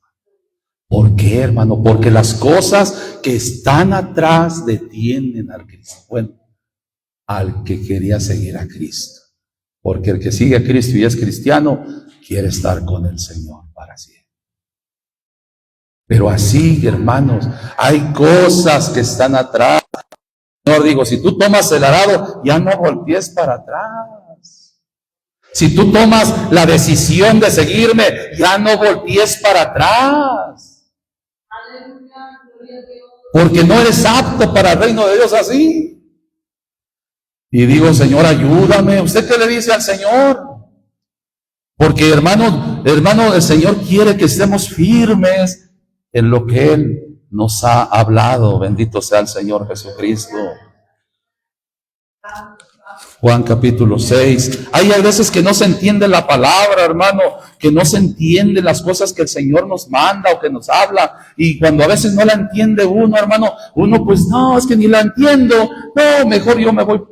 ¿Por qué, hermano? Porque las cosas que están atrás detienen al Cristo. Bueno, al que quería seguir a Cristo. Porque el que sigue a Cristo y es cristiano quiere estar con el Señor para siempre. Pero así, hermanos, hay cosas que están atrás. Señor, digo, si tú tomas el arado, ya no voltees para atrás. Si tú tomas la decisión de seguirme, ya no voltees para atrás. Porque no eres apto para el reino de Dios así. Y digo: Señor, ayúdame. ¿Usted qué le dice al Señor? Porque, hermano, el Señor quiere que estemos firmes en lo que Él nos ha hablado. Bendito sea el Señor Jesucristo. Juan capítulo 6. Hay veces que no se entiende la palabra, hermano, que no se entiende las cosas que el Señor nos manda o que nos habla. Y cuando a veces no la entiende uno, hermano, uno pues no, es que ni la entiendo. No, mejor yo me voy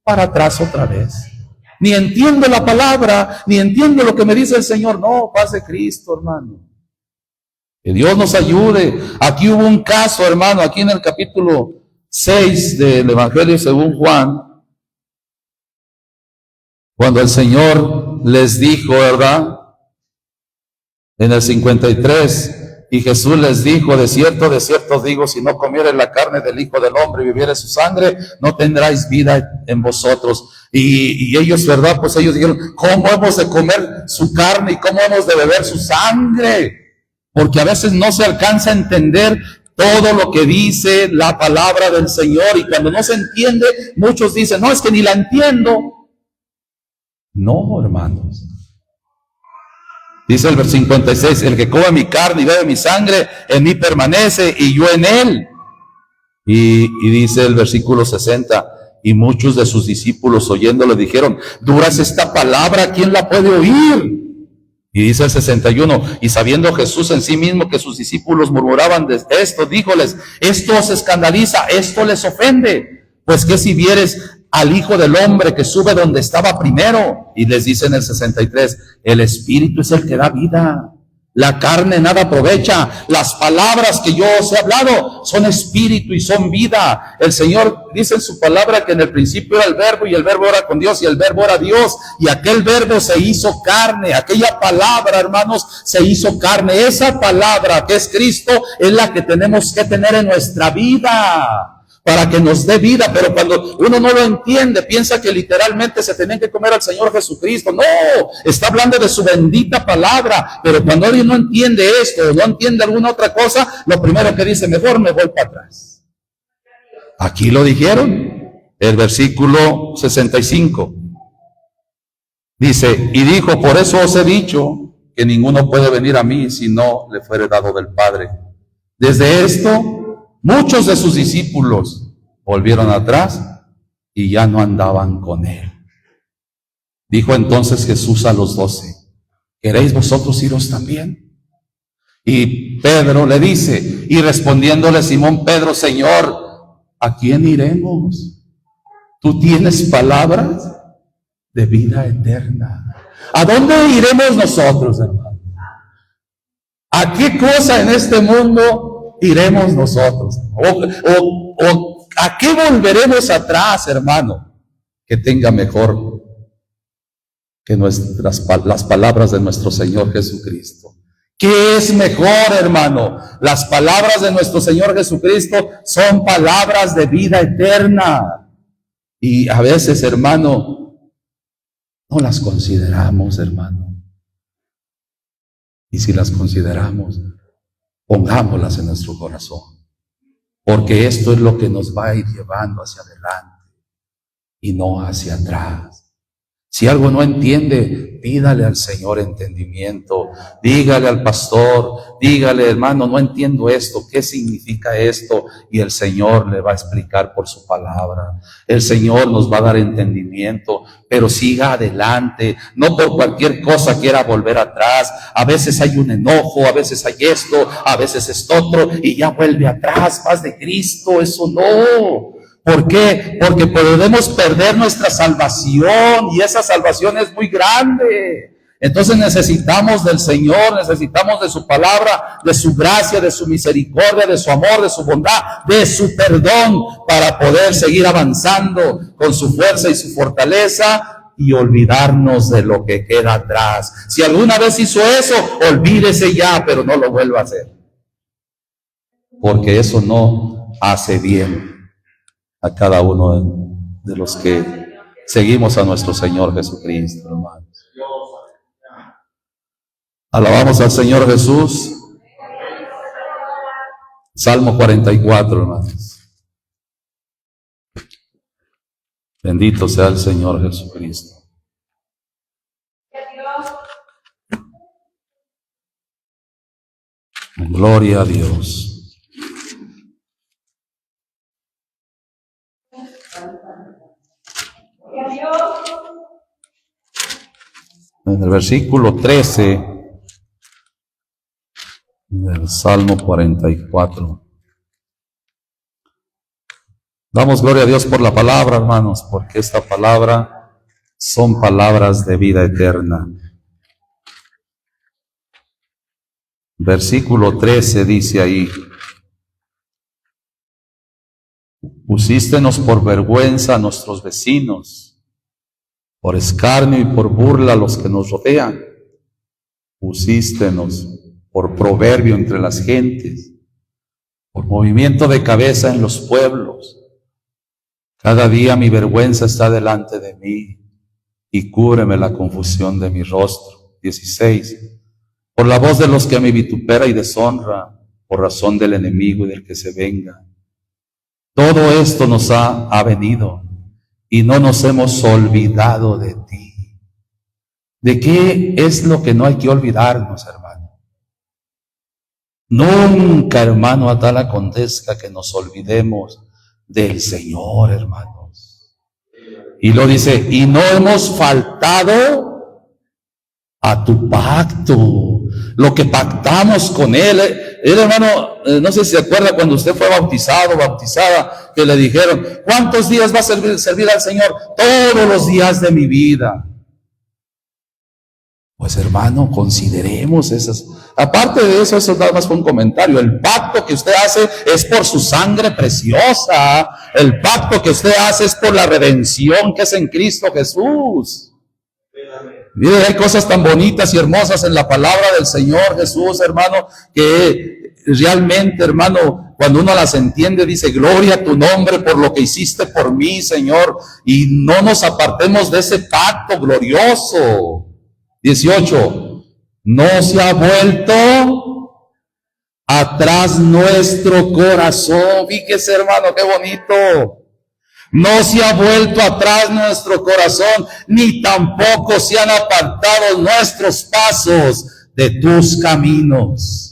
para atrás otra vez. Ni entiendo la palabra, ni entiendo lo que me dice el Señor. No, paz de Cristo, hermano. Que Dios nos ayude. Aquí hubo un caso, hermano, aquí en el capítulo 6 del Evangelio según Juan, cuando el Señor les dijo, ¿verdad? En el 53, y Jesús les dijo: de cierto os digo, si no comiereis la carne del Hijo del Hombre y bebiereis su sangre, no tendráis vida en vosotros. Y ellos, ¿verdad? Pues ellos dijeron: ¿cómo hemos de comer su carne y cómo hemos de beber su sangre? Porque a veces no se alcanza a entender todo lo que dice la palabra del Señor. Y cuando no se entiende, muchos dicen: no, es que ni la entiendo. No, hermanos. Dice el versículo 56, el que come mi carne y bebe mi sangre, en mí permanece y yo en él. Y dice el versículo 60, y muchos de sus discípulos oyéndolo dijeron, dura es esta palabra, ¿quién la puede oír? Y dice el 61, y sabiendo Jesús en sí mismo que sus discípulos murmuraban de esto, díjoles, esto os escandaliza, esto les ofende, pues que si vieres al Hijo del Hombre que sube donde estaba primero, y les dice en el 63, el Espíritu es el que da vida, la carne nada aprovecha, las palabras que yo os he hablado son espíritu y son vida. El Señor dice en su palabra que en el principio era el verbo y el verbo era con Dios y el verbo era Dios y aquel verbo se hizo carne, aquella palabra, hermanos, se hizo carne. Esa palabra que es Cristo es la que tenemos que tener en nuestra vida para que nos dé vida, pero cuando uno no lo entiende, piensa que literalmente se tenían que comer al Señor Jesucristo. No, está hablando de su bendita palabra, pero cuando alguien no entiende esto, no entiende alguna otra cosa, lo primero que dice, mejor me voy para atrás. Aquí lo dijeron, el versículo 65. Dice, y dijo, por eso os he dicho que ninguno puede venir a mí si no le fuere dado del Padre. Desde esto, muchos de sus discípulos volvieron atrás y ya no andaban con él. Dijo entonces Jesús a los 12, ¿queréis vosotros iros también? Y Pedro le dice, y respondiéndole Simón Pedro, Señor, ¿a quién iremos? Tú tienes palabras de vida eterna. ¿A dónde iremos nosotros, hermano? ¿A qué cosa en este mundo iremos nosotros? ¿O a qué volveremos atrás, hermano? Que tenga mejor que las palabras de nuestro Señor Jesucristo. ¿Qué es mejor, hermano? Las palabras de nuestro Señor Jesucristo son palabras de vida eterna. Y a veces, hermano, no las consideramos, hermano. Y si las consideramos, pongámoslas en nuestro corazón, porque esto es lo que nos va a ir llevando hacia adelante y no hacia atrás. Si algo no entiende, pídale al Señor entendimiento, dígale al pastor, dígale, hermano, no entiendo esto, ¿qué significa esto? Y el Señor le va a explicar por su palabra. El Señor nos va a dar entendimiento, pero siga adelante, no por cualquier cosa quiera volver atrás. A veces hay un enojo, a veces hay esto, a veces esto otro, y ya vuelve atrás, paz de Cristo, eso no. ¿Por qué? Porque podemos perder nuestra salvación y esa salvación es muy grande. Entonces necesitamos del Señor, necesitamos de su palabra, de su gracia, de su misericordia, de su amor, de su bondad, de su perdón para poder seguir avanzando con su fuerza y su fortaleza y olvidarnos de lo que queda atrás. Si alguna vez hizo eso, olvídese ya, pero no lo vuelva a hacer. Porque eso no hace bien a cada uno de los que seguimos a nuestro Señor Jesucristo, hermanos. Alabamos al Señor Jesús. Salmo 44, hermanos. Bendito sea el Señor Jesucristo. Gloria a Dios. En el versículo 13 del Salmo 44. Damos gloria a Dios por la palabra, hermanos, porque esta palabra son palabras de vida eterna. Versículo 13 dice ahí, pusístenos por vergüenza a nuestros vecinos, por escarnio y por burla a los que nos rodean. Pusístenos por proverbio entre las gentes, por movimiento de cabeza en los pueblos. Cada día mi vergüenza está delante de mí y cúbreme la confusión de mi rostro. 16. Por la voz de los que me vitupera y deshonra, por razón del enemigo y del que se venga. Todo esto nos ha venido y no nos hemos olvidado de ti. ¿De qué es lo que no hay que olvidarnos, hermano? Nunca, hermano, a tal acontezca que nos olvidemos del Señor, hermanos. Y lo dice, y no hemos faltado a tu pacto, lo que pactamos con Él. Él, hermano, no sé si se acuerda cuando usted fue bautizado, bautizada, que le dijeron, ¿cuántos días va a servir al Señor? Todos los días de mi vida. Pues hermano, consideremos esas. Aparte de eso, eso nada más fue un comentario. El pacto que usted hace es por su sangre preciosa. El pacto que usted hace es por la redención que es en Cristo Jesús. Mire, hay cosas tan bonitas y hermosas en la palabra del Señor Jesús, hermano, que realmente, hermano, cuando uno las entiende, dice, gloria a tu nombre por lo que hiciste por mí, Señor. Y no nos apartemos de ese pacto glorioso. 18, no se ha vuelto atrás nuestro corazón. Fíjese, hermano, qué bonito. No se ha vuelto atrás nuestro corazón, ni tampoco se han apartado nuestros pasos de tus caminos.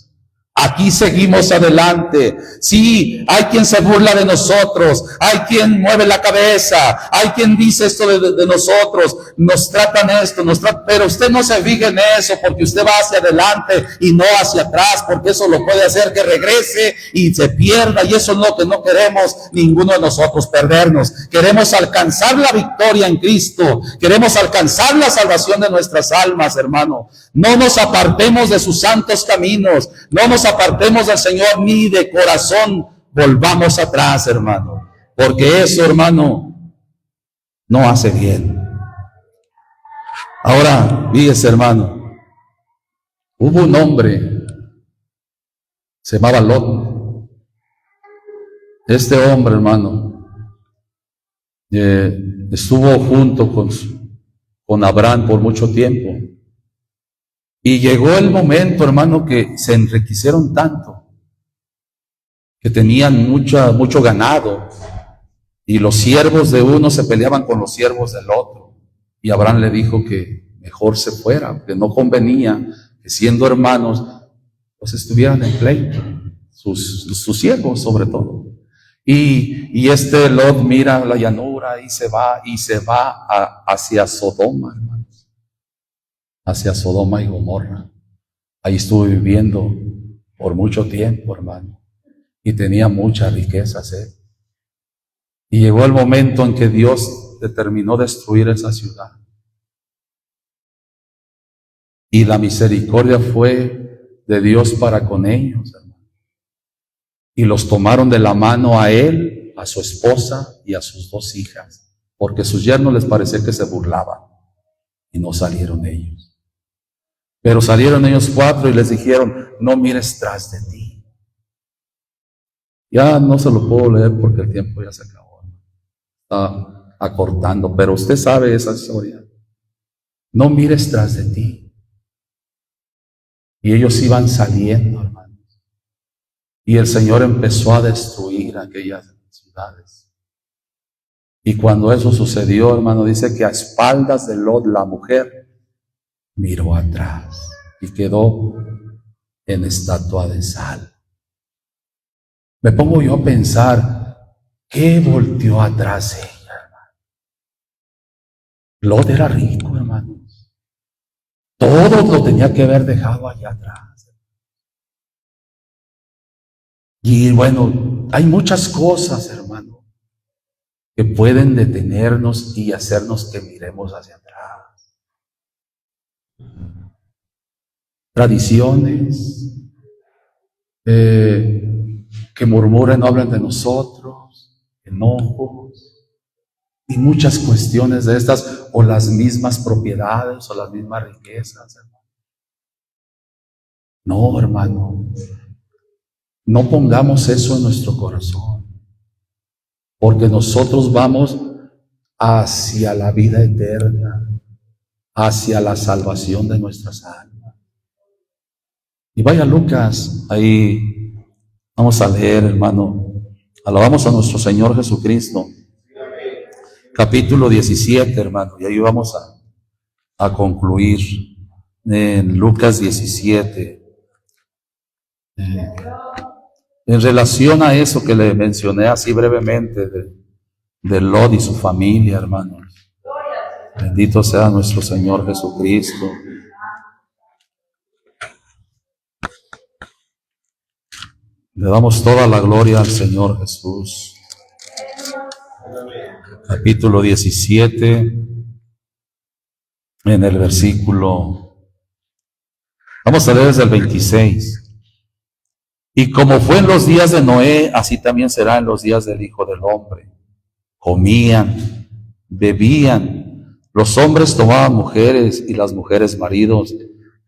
Aquí seguimos adelante. Sí, hay quien se burla de nosotros, hay quien mueve la cabeza, hay quien dice esto de nosotros, nos tratan esto, pero usted no se fije en eso, porque usted va hacia adelante y no hacia atrás, porque eso lo puede hacer que regrese y se pierda, y eso es lo que no queremos ninguno de nosotros, perdernos. Queremos alcanzar la victoria en Cristo, queremos alcanzar la salvación de nuestras almas, hermano. No nos apartemos de sus santos caminos, no nos apartemos del Señor ni de corazón volvamos atrás, hermano, porque eso, hermano, no hace bien. Ahora, fíjese, hermano, hubo un hombre, se llamaba Lot. Este hombre, hermano, estuvo junto con Abraham por mucho tiempo. Y llegó el momento, hermano, que se enriquecieron tanto, que tenían mucho ganado, y los siervos de uno se peleaban con los siervos del otro. Y Abraham le dijo que mejor se fuera, que no convenía que siendo hermanos, pues estuvieran en pleito, sus siervos sobre todo. Y este Lot mira la llanura y se va hacia Sodoma, hermanos, hacia Sodoma y Gomorra. Ahí estuvo viviendo por mucho tiempo, hermano, y tenía muchas riquezas, Y llegó el momento en que Dios determinó destruir esa ciudad. Y la misericordia fue de Dios para con ellos, hermano. Y los tomaron de la mano a él, a su esposa y a sus 2 hijas, porque sus yernos les parecía que se burlaban, y no salieron ellos. Pero salieron ellos 4 y les dijeron, no mires tras de ti. Ya no se lo puedo leer porque el tiempo ya se acabó. Está acortando, pero usted sabe esa historia. No mires tras de ti. Y ellos iban saliendo, hermanos. Y el Señor empezó a destruir aquellas ciudades. Y cuando eso sucedió, hermano, dice que a espaldas de Lot, la mujer miró atrás y quedó en estatua de sal. Me pongo yo a pensar, ¿qué volteó atrás ella, hermano? Lot era rico, hermanos. Todo lo tenía que haber dejado allá atrás. Y bueno, hay muchas cosas, hermano, que pueden detenernos y hacernos que miremos hacia atrás. Tradiciones, que murmuren, no hablen de nosotros, enojos, y muchas cuestiones de estas, o las mismas propiedades, o las mismas riquezas, hermano. No, hermano, no pongamos eso en nuestro corazón, porque nosotros vamos hacia la vida eterna, hacia la salvación de nuestras almas. Y vaya Lucas, ahí vamos a leer, hermano. Alabamos a nuestro Señor Jesucristo. Capítulo 17, hermano, y ahí vamos a concluir en Lucas 17. En relación a eso que le mencioné así brevemente de Lot y su familia, hermanos. Bendito sea nuestro Señor Jesucristo. Le damos toda la gloria al Señor Jesús. Capítulo 17, en el versículo, vamos a leer desde el 26. Y como fue en los días de Noé, así también será en los días del Hijo del Hombre. Comían, bebían, los hombres tomaban mujeres y las mujeres maridos,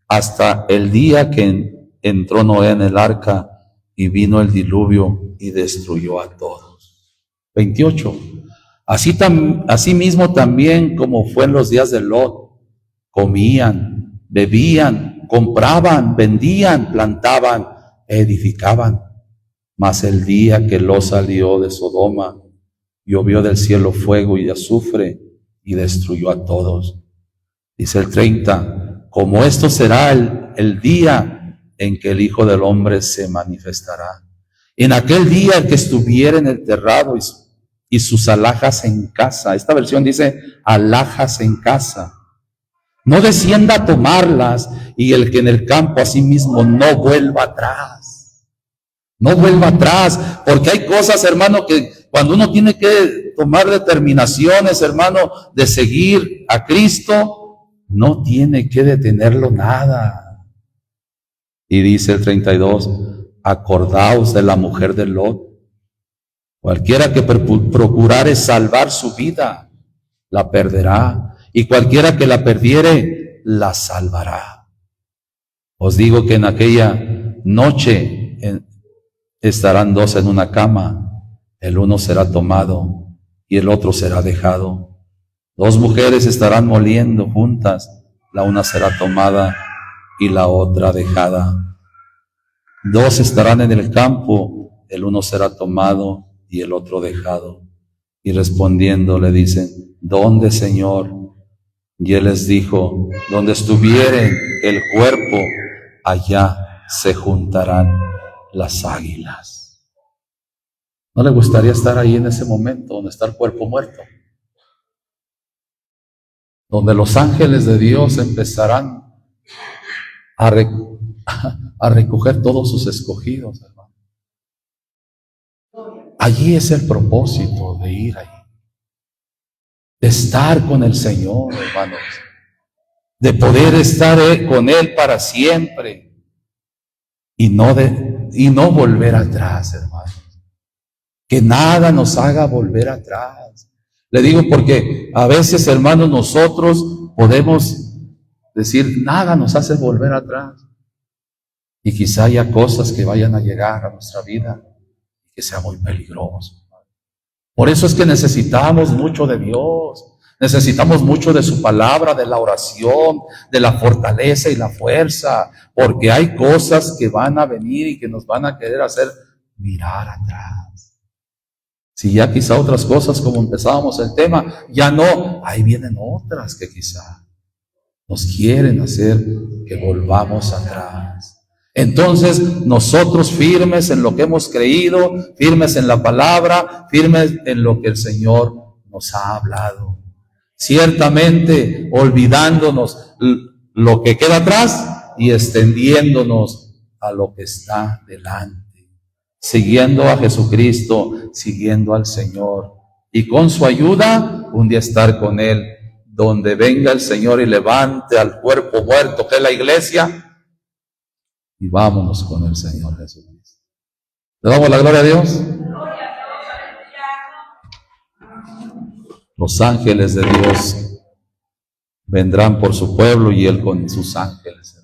hasta el día que entró Noé en el arca y vino el diluvio y destruyó a todos. 28. Así mismo también como fue en los días de Lot, comían, bebían, compraban, vendían, plantaban, edificaban. Mas el día que Lot salió de Sodoma, llovió del cielo fuego y azufre y destruyó a todos. Dice el 30, como esto será el día en que el Hijo del Hombre se manifestará. En aquel día el que estuviera en el terrado y sus alhajas en casa, esta versión dice alhajas en casa, no descienda a tomarlas, y el que en el campo asimismo no vuelva atrás. No vuelva atrás, porque hay cosas, hermano, que cuando uno tiene que tomar determinaciones, hermano, de seguir a Cristo, no tiene que detenerlo nada. Y dice el 32, acordaos de la mujer de Lot. Cualquiera que procurare salvar su vida, la perderá. Y cualquiera que la perdiere, la salvará. Os digo que en aquella noche estarán dos en una cama, el uno será tomado y el otro será dejado. Dos mujeres estarán moliendo juntas, la una será tomada y la otra dejada. Dos estarán en el campo, el uno será tomado y el otro dejado. Y respondiendo le dicen, ¿dónde, Señor? Y él les dijo, donde estuviere el cuerpo, allá se juntarán las águilas. ¿No le gustaría estar ahí en ese momento donde está el cuerpo muerto? Donde los ángeles de Dios empezarán a recoger todos sus escogidos, hermano. Allí es el propósito de ir allí. De estar con el Señor, hermanos, de poder estar con Él para siempre y no volver atrás, hermanos. Que nada nos haga volver atrás. Le digo porque a veces, hermanos, nosotros podemos decir, nada nos hace volver atrás. Y quizá haya cosas que vayan a llegar a nuestra vida que sea muy peligroso. Por eso es que necesitamos mucho de Dios, necesitamos mucho de su palabra, de la oración, de la fortaleza y la fuerza, porque hay cosas que van a venir y que nos van a querer hacer mirar atrás. Si ya quizá otras cosas, como empezábamos el tema, ya no, ahí vienen otras que quizá nos quieren hacer que volvamos atrás. Entonces, nosotros firmes en lo que hemos creído, firmes en la palabra, firmes en lo que el Señor nos ha hablado. Ciertamente, olvidándonos lo que queda atrás y extendiéndonos a lo que está delante. Siguiendo a Jesucristo, siguiendo al Señor. Y con su ayuda, un día estar con Él, donde venga el Señor y levante al cuerpo muerto que es la iglesia, y vámonos con el Señor Jesucristo. ¿Le damos la gloria a Dios? Los ángeles de Dios vendrán por su pueblo y Él con sus ángeles.